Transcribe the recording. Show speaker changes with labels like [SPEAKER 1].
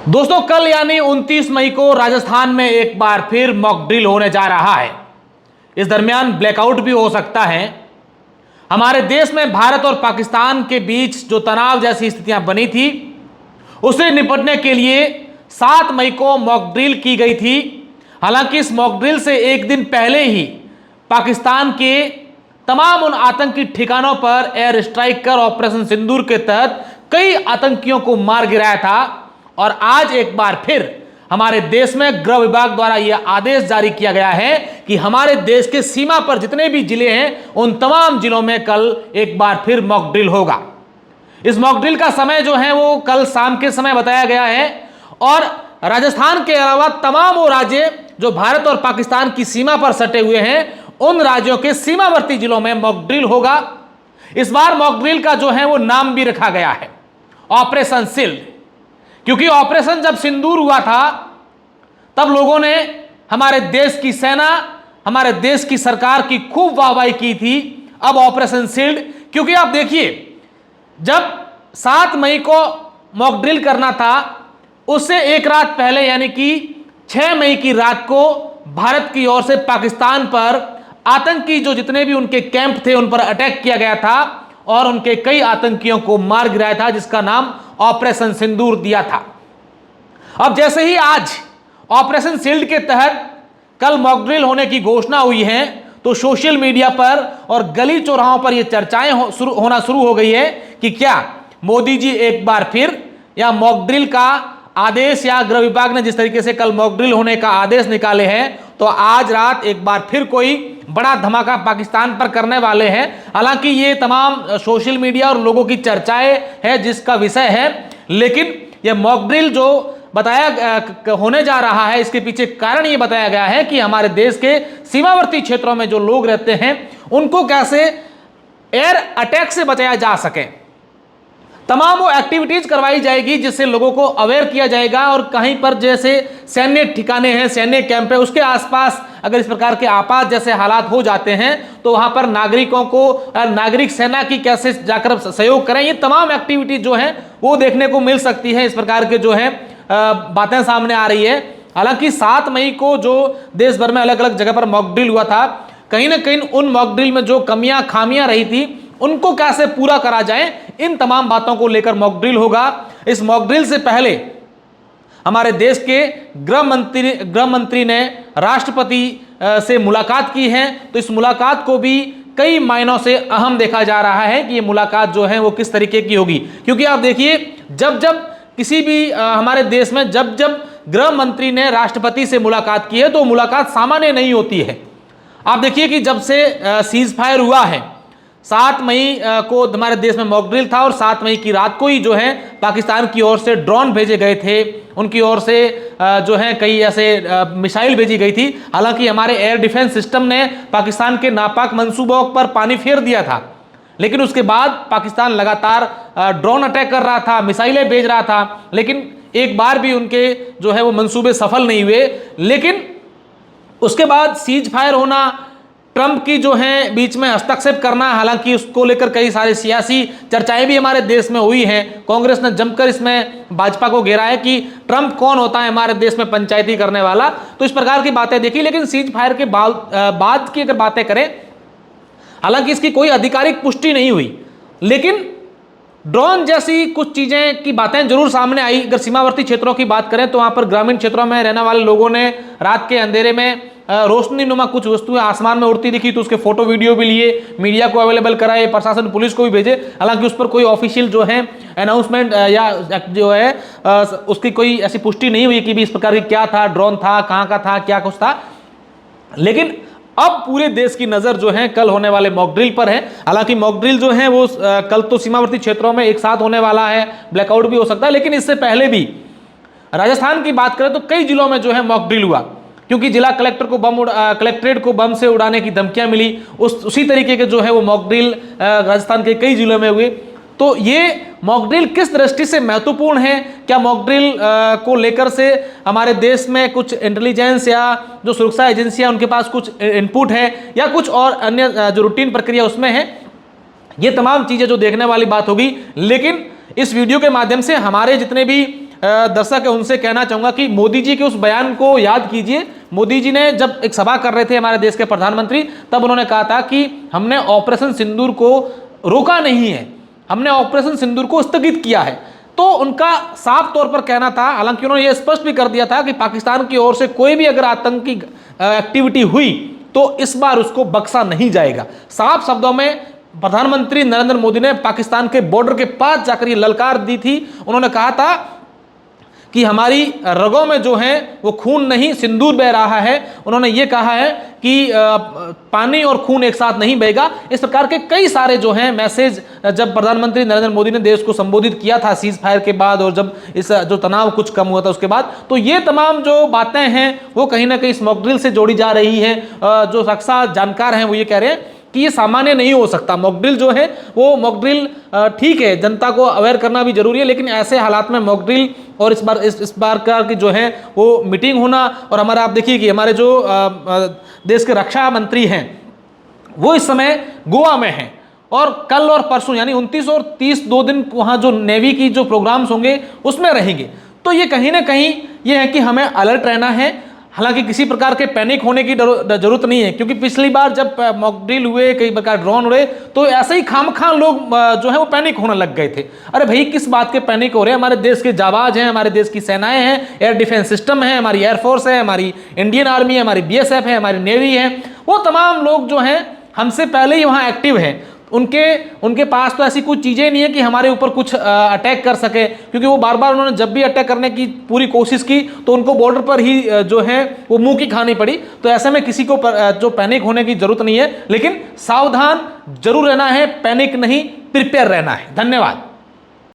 [SPEAKER 1] दोस्तों, कल यानी 29 मई को राजस्थान में एक बार फिर मॉक ड्रिल होने जा रहा है। इस दरमियान ब्लैकआउट भी हो सकता है। हमारे देश में भारत और पाकिस्तान के बीच जो तनाव जैसी स्थितियां बनी थी, उससे निपटने के लिए 7 मई को मॉक ड्रिल की गई थी। हालांकि इस मॉक ड्रिल से एक दिन पहले ही पाकिस्तान के तमाम उन आतंकी ठिकानों पर एयर स्ट्राइक कर ऑपरेशन सिंदूर के तहत कई आतंकियों को मार गिराया था। और आज एक बार फिर हमारे देश में गृह विभाग द्वारा यह आदेश जारी किया गया है कि हमारे देश के सीमा पर जितने भी जिले हैं, उन तमाम जिलों में कल एक बार फिर मॉक ड्रिल होगा। इस मॉक ड्रिल का समय जो है वो कल शाम के समय बताया गया है। और राजस्थान के अलावा तमाम वो राज्य जो भारत और पाकिस्तान की सीमा पर सटे हुए हैं, उन राज्यों के सीमावर्ती जिलों में मॉक ड्रिल होगा। इस बार मॉक ड्रिल का जो है वो नाम भी रखा गया है ऑपरेशन शील्ड, क्योंकि ऑपरेशन जब सिंदूर हुआ था तब लोगों ने हमारे देश की सेना, हमारे देश की सरकार की खूब वाहवाही की थी। अब ऑपरेशन शील्ड, क्योंकि आप देखिए, जब 7 मई को मॉक ड्रिल करना था, उससे एक रात पहले यानी कि 6 मई की रात को भारत की ओर से पाकिस्तान पर आतंकी जो जितने भी उनके कैंप थे उन पर अटैक किया गया था और उनके कई आतंकियों को मार गिराया था, जिसका नाम ऑपरेशन सिंदूर दिया था। अब जैसे ही आज ऑपरेशन शील्ड के तहत कल मॉक ड्रिल होने की घोषणा हुई है, तो सोशल मीडिया पर और गली चौराहों पर यह चर्चाएं होना शुरू हो गई है कि क्या मोदी जी एक बार फिर या मॉक ड्रिल का आदेश, या गृह विभाग ने जिस तरीके से कल मॉक ड्रिल होने का आदेश निकाले हैं, तो आज रात एक बार फिर कोई बड़ा धमाका पाकिस्तान पर करने वाले हैं। हालांकि ये तमाम सोशल मीडिया और लोगों की चर्चाएं है जिसका विषय है, लेकिन यह मॉक ड्रिल जो बताया होने जा रहा है, इसके पीछे कारण ये बताया गया है कि हमारे देश के सीमावर्ती क्षेत्रों में जो लोग रहते हैं उनको कैसे एयर अटैक से बचाया जा सके। तमाम वो एक्टिविटीज करवाई जाएगी जिससे लोगों को अवेयर किया जाएगा। और कहीं पर जैसे सैन्य ठिकाने हैं, सैन्य कैंप है, उसके आसपास अगर इस प्रकार के आपात जैसे हालात हो जाते हैं तो वहां पर नागरिकों को, नागरिक सेना की कैसे जाकर सहयोग करें, ये तमाम एक्टिविटीज जो है वो देखने को मिल सकती है। इस प्रकार के जो है बातें सामने आ रही है। हालांकि 7 मई को जो देश भर में अलग अलग जगह पर मॉक ड्रिल हुआ था, कहीं ना कहीं उन मॉक ड्रिल में जो कमियां खामियां रही थी उनको कैसे पूरा करा जाए, इन तमाम बातों को लेकर मॉक ड्रिल होगा। इस मॉक ड्रिल से पहले हमारे देश के गृह मंत्री ने राष्ट्रपति से मुलाकात की है, तो इस मुलाकात को भी कई मायनों से अहम देखा जा रहा है कि ये मुलाकात जो है वो किस तरीके की होगी। क्योंकि आप देखिए, जब जब किसी भी हमारे देश में जब जब गृह मंत्री ने राष्ट्रपति से मुलाकात की है तो मुलाकात सामान्य नहीं होती है। आप देखिए कि जब से सीज फायर हुआ है, 7 मई को हमारे देश में मॉक ड्रिल था और 7 मई की रात को ही जो है पाकिस्तान की ओर से ड्रोन भेजे गए थे, उनकी ओर से जो है कई ऐसे मिसाइल भेजी गई थी। हालांकि हमारे एयर डिफेंस सिस्टम ने पाकिस्तान के नापाक मंसूबों पर पानी फेर दिया था, लेकिन उसके बाद पाकिस्तान लगातार ड्रोन अटैक कर रहा था, मिसाइलें भेज रहा था, लेकिन एक बार भी उनके जो है वो मंसूबे सफल नहीं हुए। लेकिन उसके बाद सीज फायर होना, ट्रंप की जो है बीच में हस्तक्षेप करना, हालांकि उसको लेकर कई सारी सियासी चर्चाएं भी हमारे देश में हुई हैं। कांग्रेस ने जमकर इसमें भाजपा को घेरा है कि ट्रंप कौन होता है हमारे देश में पंचायती करने वाला, तो इस प्रकार की बातें देखी। लेकिन सीज फायर के बाद की अगर बातें करें, हालांकि इसकी कोई आधिकारिक पुष्टि नहीं हुई, लेकिन ड्रोन जैसी कुछ चीजें की बातें जरूर सामने आई। अगर सीमावर्ती क्षेत्रों की बात करें तो वहां पर ग्रामीण क्षेत्रों में रहने वाले लोगों ने रात के अंधेरे में रोशनी नुमा कुछ वस्तुएं आसमान में उड़ती दिखी, तो उसके फोटो वीडियो भी लिए, मीडिया को अवेलेबल कराए, प्रशासन पुलिस को भी भेजे। हालांकि उस पर कोई ऑफिशियल जो है अनाउंसमेंट या जो है उसकी कोई ऐसी पुष्टि नहीं हुई कि भी इस प्रकार की क्या था, ड्रोन था, कहाँ का था, क्या कुछ था। लेकिन अब पूरे देश की नजर जो है कल होने वाले मॉक ड्रिल पर है। हालांकि मॉक ड्रिल जो है वो कल तो सीमावर्ती क्षेत्रों में एक साथ होने वाला है, ब्लैकआउट भी हो सकता है, लेकिन इससे पहले भी राजस्थान की बात करें तो कई जिलों में जो है मॉक ड्रिल हुआ, क्योंकि जिला कलेक्ट्रेट को बम से उड़ाने की धमकियां मिली। उसी तरीके के जो है वो मॉक ड्रिल राजस्थान के कई जिलों में हुए। तो ये मॉक ड्रिल किस दृष्टि से महत्वपूर्ण है? क्या मॉक ड्रिल को लेकर से हमारे देश में कुछ इंटेलिजेंस या जो सुरक्षा एजेंसियां उनके पास कुछ इनपुट है, या कुछ और अन्य जो रूटीन प्रक्रिया उसमें है? ये तमाम चीजें जो देखने वाली बात होगी। लेकिन इस वीडियो के माध्यम से हमारे जितने भी दर्शक है उनसे कहना चाहूंगा कि मोदी जी के उस बयान को याद कीजिए। मोदी जी ने जब एक सभा कर रहे थे हमारे देश के प्रधानमंत्री, तब उन्होंने कहा था कि हमने ऑपरेशन सिंदूर को रोका नहीं है, हमने ऑपरेशन सिंदूर को स्थगित किया है। तो उनका साफ तौर पर कहना था, हालांकि उन्होंने यह स्पष्ट भी कर दिया था कि पाकिस्तान की ओर से कोई भी अगर आतंकी एक्टिविटी हुई तो इस बार उसको बख्शा नहीं जाएगा। साफ शब्दों में प्रधानमंत्री नरेंद्र मोदी ने पाकिस्तान के बॉर्डर के पास जाकर ये ललकार दी थी। उन्होंने कहा था कि हमारी रगों में जो है वो खून नहीं सिंदूर बह रहा है। उन्होंने ये कहा है कि पानी और खून एक साथ नहीं बहेगा। इस प्रकार के कई सारे जो हैं मैसेज जब प्रधानमंत्री नरेंद्र मोदी ने देश को संबोधित किया था सीज फायर के बाद, और जब इस जो तनाव कुछ कम हुआ था उसके बाद, तो ये तमाम जो बातें हैं वो कहीं ना कहीं इस मॉक ड्रिल से जोड़ी जा रही है। जो रक्षा जानकार हैं वो ये कह रहे हैं कि ये सामान्य नहीं हो सकता। मॉक ड्रिल जो है वो मॉक ड्रिल ठीक है, जनता को अवेयर करना भी जरूरी है, लेकिन ऐसे हालात में मॉक ड्रिल और इस बार का की जो है वो मीटिंग होना, और हमारा आप देखिए कि हमारे जो देश के रक्षा मंत्री हैं वो इस समय गोवा में हैं, और कल और परसों यानी 29 और 30 2 दिन वहाँ जो नेवी की जो प्रोग्राम्स होंगे उसमें रहेंगे। तो ये कहीं ना कहीं ये है कि हमें अलर्ट रहना है। हालांकि किसी प्रकार के पैनिक होने की जरूरत नहीं है, क्योंकि पिछली बार जब मॉक ड्रिल हुए, कई प्रकार ड्रोन उड़े, तो ऐसे ही खामखां लोग जो है वो पैनिक होने लग गए थे। अरे भाई किस बात के पैनिक हो रहे हैं? हमारे देश के जाबाज हैं, हमारे देश की सेनाएं हैं, एयर डिफेंस सिस्टम है, हमारी एयरफोर्स है, हमारी इंडियन आर्मी है, हमारी BSF है, हमारी नेवी है, वो तमाम लोग जो हैं हमसे पहले ही वहाँ एक्टिव हैं। उनके पास तो ऐसी कुछ चीज़ें नहीं है कि हमारे ऊपर कुछ अटैक कर सके, क्योंकि वो बार बार उन्होंने जब भी अटैक करने की पूरी कोशिश की तो उनको बॉर्डर पर ही जो है वो मुंह की खानी पड़ी। तो ऐसे में किसी को जो पैनिक होने की जरूरत नहीं है, लेकिन सावधान जरूर रहना है, पैनिक नहीं, प्रिपेयर रहना है। धन्यवाद।